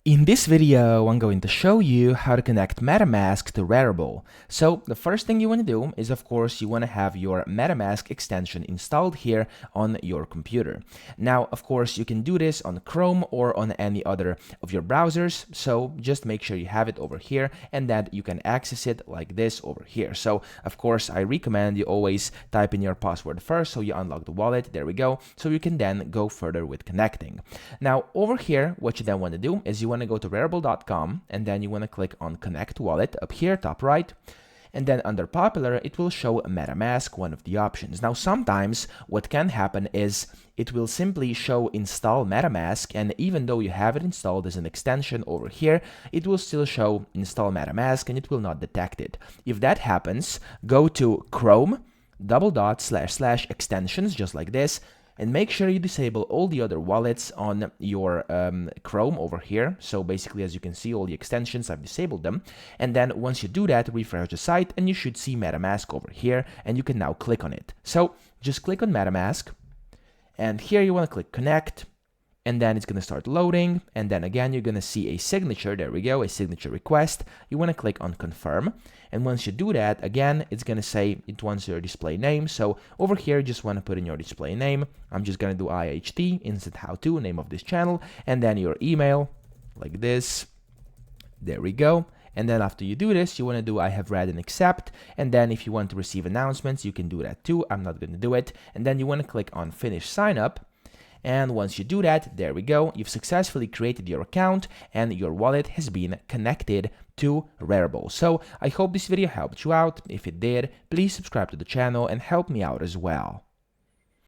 In this video, I'm going to show you how to connect MetaMask to Rarible. So the first thing you want to do is, of course, you want to have your MetaMask extension installed here on your computer. Now, of course, you can do this on Chrome or on any other of your browsers. So just make sure you have it over here and that you can access it like this over here. So, of course, I recommend you always type in your password first so you unlock the wallet. There we go. So you can then go further with connecting. Now, over here, what you then want to do is you want to go to rarible.com and then you want to click on Connect Wallet up here, top right. And then under Popular, it will show MetaMask, one of the options. Now, sometimes what can happen is it will simply show Install MetaMask, and even though you have it installed as an extension over here, it will still show Install MetaMask and it will not detect it. If that happens, go to Chrome, / extensions, just like this, and make sure you disable all the other wallets on your Chrome over here. So basically, as you can see, all the extensions, I've disabled them. And then once you do that, refresh the site and you should see MetaMask over here and you can now click on it. So just click on MetaMask and here you want to click Connect. And then it's going to start loading. And then again, you're going to see a signature. There we go, a signature request. You want to click on Confirm. And once you do that, again, it's going to say it wants your display name. So over here, you just want to put in your display name. I'm just going to do IHT, Instant How To, name of this channel. And then your email, like this. There we go. And then after you do this, you want to do I have read and accept. And then if you want to receive announcements, you can do that too. I'm not going to do it. And then you want to click on Finish Sign Up. And once you do that, there we go, you've successfully created your account and your wallet has been connected to Rarible. So I hope this video helped you out. If it did, please subscribe to the channel and help me out as well.